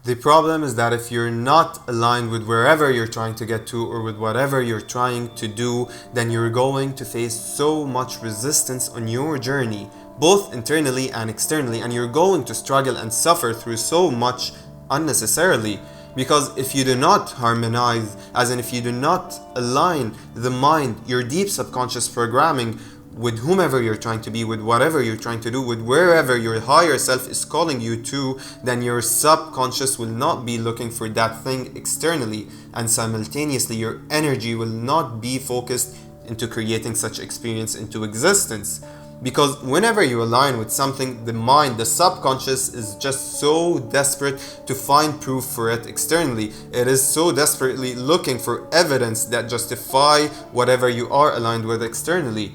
The problem is that if you're not aligned with wherever you're trying to get to or with whatever you're trying to do, then you're going to face so much resistance on your journey, both internally and externally, and you're going to struggle and suffer through so much unnecessarily. Because if you do not harmonize, as in if you do not align the mind, your deep subconscious programming, with whomever you're trying to be, with whatever you're trying to do, with wherever your higher self is calling you to, then your subconscious will not be looking for that thing externally, and simultaneously your energy will not be focused into creating such experience into existence. Because whenever you align with something, the mind, the subconscious is just so desperate to find proof for it externally. It is so desperately looking for evidence that justify whatever you are aligned with externally.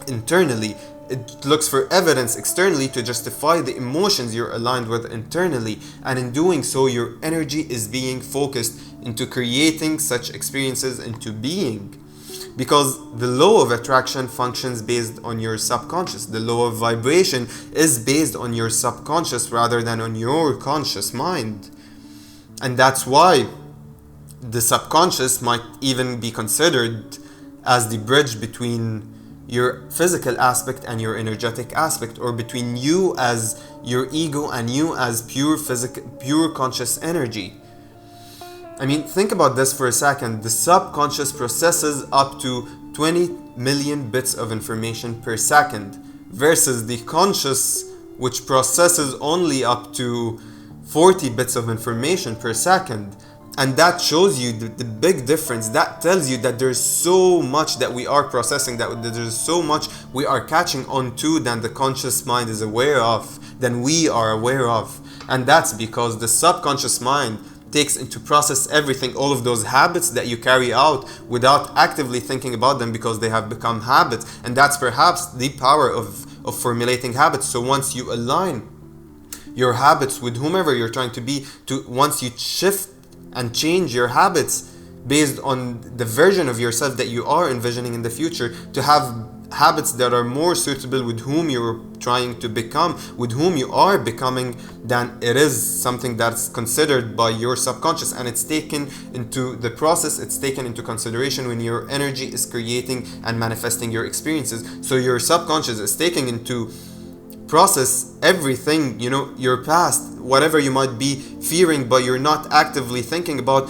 Internally, it looks for evidence externally to justify the emotions you're aligned with internally, and in doing so your energy is being focused into creating such experiences into being. Because the law of attraction functions based on your subconscious. The law of vibration is based on your subconscious rather than on your conscious mind. And that's why the subconscious might even be considered as the bridge between your physical aspect and your energetic aspect, or between you as your ego and you as pure conscious energy. I mean, think about this for a second. The subconscious processes up to 20 million bits of information per second, versus the conscious, which processes only up to 40 bits of information per second. And that shows you the big difference. That tells you that there's so much that we are processing, that there's so much we are catching on to than the conscious mind is aware of, than we are aware of. And that's because the subconscious mind takes into process everything, all of those habits that you carry out without actively thinking about them, because they have become habits. And that's perhaps the power of formulating habits. So once you align your habits with whomever you're trying to be, once you shift and change your habits based on the version of yourself that you are envisioning in the future, to have habits that are more suitable with whom you're trying to become, with whom you are becoming, then it is something that's considered by your subconscious, and it's taken into the process, it's taken into consideration when your energy is creating and manifesting your experiences. So your subconscious is taking into process everything, your past, whatever you might be fearing but you're not actively thinking about,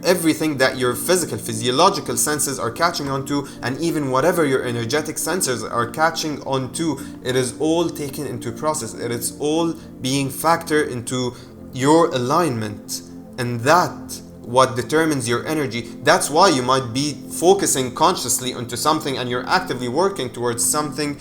everything that your physiological senses are catching onto, and even whatever your energetic sensors are catching onto, it is all taken into process. It is all being factored into your alignment, and that what determines your energy. That's why you might be focusing consciously onto something and you're actively working towards something,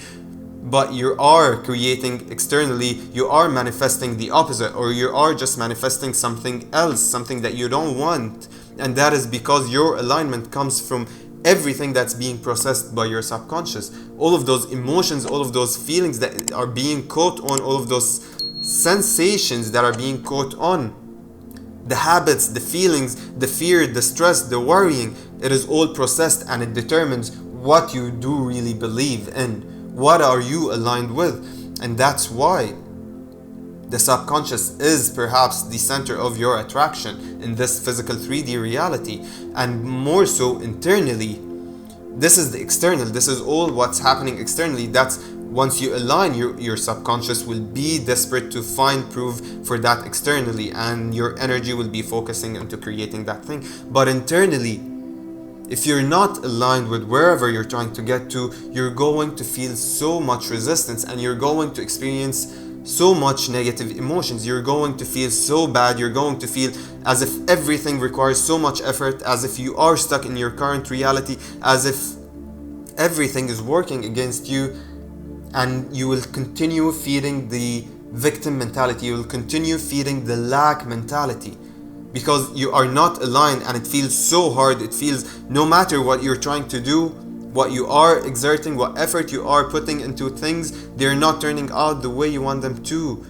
but you are creating externally, you are manifesting the opposite, or you are just manifesting something else, something that you don't want. And that is because your alignment comes from everything that's being processed by your subconscious. All of those emotions, all of those feelings that are being caught on, all of those sensations that are being caught on, the habits, the feelings, the fear, the stress, the worrying, it is all processed, and it determines what you do really believe in. What are you aligned with? And that's why the subconscious is perhaps the center of your attraction in this physical 3D reality, and more so internally. This is the external. This is all what's happening externally. That's once you align, your subconscious will be desperate to find proof for that externally, and your energy will be focusing into creating that thing. But internally, if you're not aligned with wherever you're trying to get to, you're going to feel so much resistance, and you're going to experience so much negative emotions. You're going to feel so bad. You're going to feel as if everything requires so much effort, as if you are stuck in your current reality, as if everything is working against you, and you will continue feeding the victim mentality. You will continue feeding the lack mentality, because you are not aligned, and it feels so hard. It feels no matter what you're trying to do, what you are exerting, what effort you are putting into things, they're not turning out the way you want them to.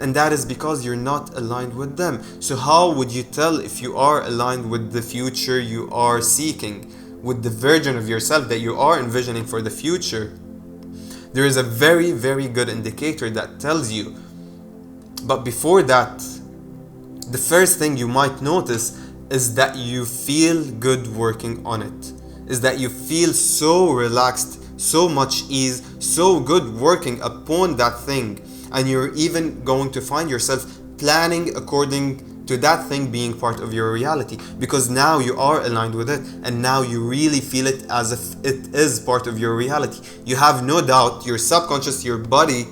And that is because you're not aligned with them. So how would you tell if you are aligned with the future you are seeking, with the version of yourself that you are envisioning for the future? There is a very, very good indicator that tells you. But before that, the first thing you might notice is that you feel good working on it. Is that you feel so relaxed, so much ease, so good working upon that thing. And you're even going to find yourself planning according to that thing being part of your reality, because now you are aligned with it, and now you really feel it as if it is part of your reality. You have no doubt, your subconscious, your body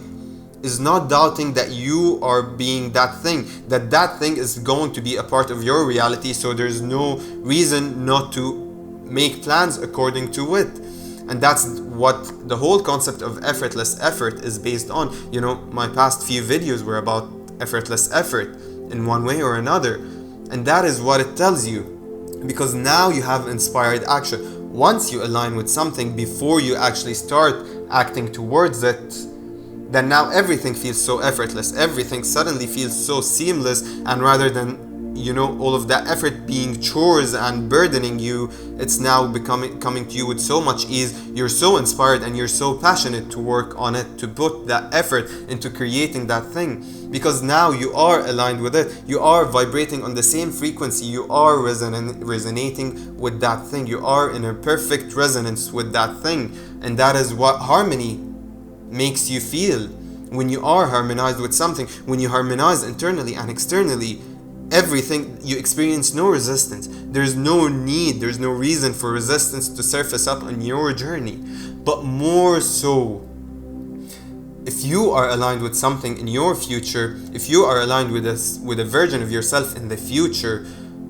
is not doubting that you are being that thing, that that thing is going to be a part of your reality, so there's no reason not to make plans according to it. And that's what the whole concept of effortless effort is based on. You know, my past few videos were about effortless effort in one way or another, and that is what it tells you, because now you have inspired action. Once you align with something before you actually start acting towards it, then now everything feels so effortless, everything suddenly feels so seamless, and rather than, you know, all of that effort being chores and burdening you, it's now coming to you with so much ease. You're so inspired and you're so passionate to work on it, to put that effort into creating that thing, because now you are aligned with it, you are vibrating on the same frequency, you are resonating with that thing, you are in a perfect resonance with that thing. And that is what harmony makes you feel. When you are harmonized with something, when you harmonize internally and externally, everything, you experience no resistance. There's no need, there's no reason for resistance to surface up on your journey. But more so, if you are aligned with something in your future, if you are aligned with a version of yourself in the future,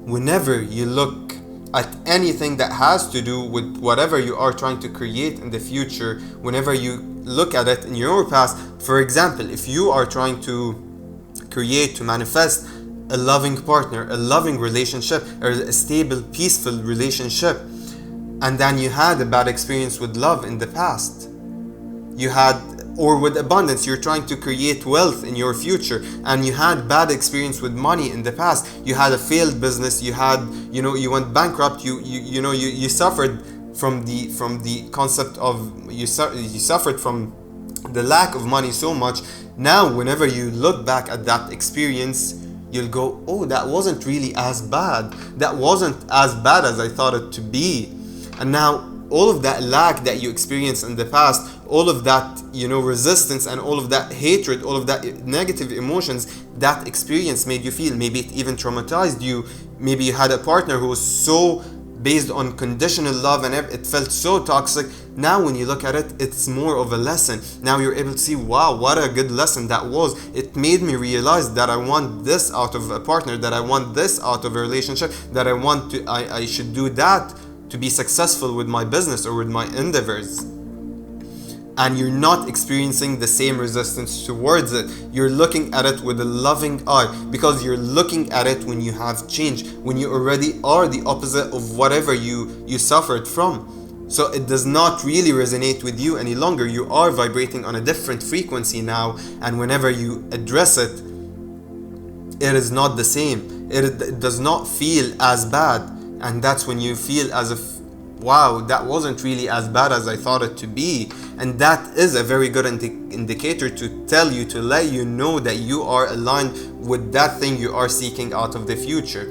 whenever you look at anything that has to do with whatever you are trying to create in the future, whenever you look at it in your past, for example, if you are trying to create, to manifest a loving partner, a loving relationship, or a stable, peaceful relationship, and then you had a bad experience with love in the past, or with abundance, you're trying to create wealth in your future, and you had bad experience with money in the past, you had a failed business, you went bankrupt, you suffered from the concept of, you suffered from the lack of money so much. Now whenever you look back at that experience, you'll go, oh, that wasn't really as bad, that wasn't as bad as I thought it to be. And now all of that lack that you experienced in the past, all of that, resistance, and all of that hatred, all of that negative emotions that experience made you feel, maybe it even traumatized you, maybe you had a partner who was so based on conditional love and it felt so toxic. Now when you look at it, it's more of a lesson. Now you're able to see, wow, what a good lesson that was. It made me realize that I want this out of a partner, that I want this out of a relationship, that I should do that to be successful with my business or with my endeavors. And you're not experiencing the same resistance towards it. You're looking at it with a loving eye, because you're looking at it when you have changed, when you already are the opposite of whatever you suffered from. So it does not really resonate with you any longer. You are vibrating on a different frequency now, and whenever you address it, it is not the same. It does not feel as bad, and that's when you feel as if, wow, that wasn't really as bad as I thought it to be. And that is a very good indicator to tell you, to let you know that you are aligned with that thing you are seeking out of the future.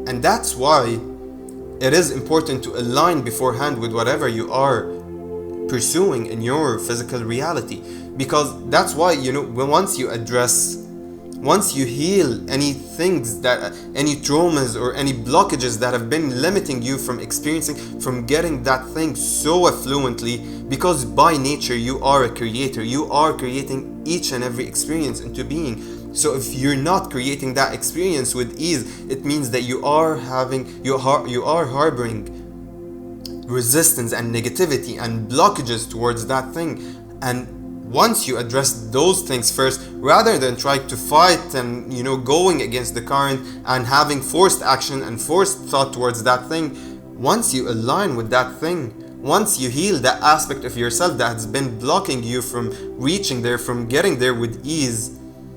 And that's why it is important to align beforehand with whatever you are pursuing in your physical reality, because that's why, once you heal any traumas or any blockages that have been limiting you from experiencing, from getting that thing so affluently, because by nature you are a creator, you are creating each and every experience into being. So if you're not creating that experience with ease, it means that you are harboring resistance and negativity and blockages towards that thing. And once you address those things first, rather than trying to fight and going against the current and having forced action and forced thought towards that thing, once you align with that thing, once you heal that aspect of yourself that has been blocking you from reaching there, from getting there with ease,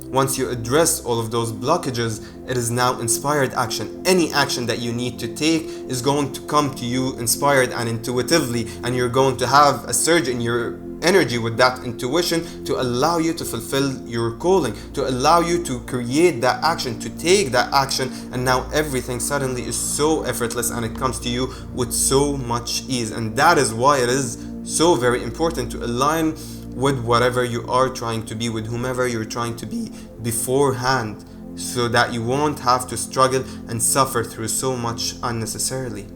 once you address all of those blockages, it is now inspired action. Any action that you need to take is going to come to you inspired and intuitively, and you're going to have a surge in your energy, with that intuition to allow you to fulfill your calling, to allow you to create that action, to take that action, and now everything suddenly is so effortless and it comes to you with so much ease. And that is why it is so very important to align with whatever you are trying to be, with whomever you're trying to be beforehand, so that you won't have to struggle and suffer through so much unnecessarily.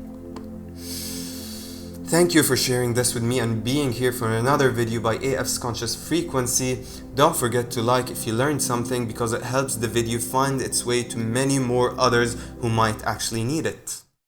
Thank you for sharing this with me and being here for another video by AF's Conscious Frequency. Don't forget to like if you learned something, because it helps the video find its way to many more others who might actually need it.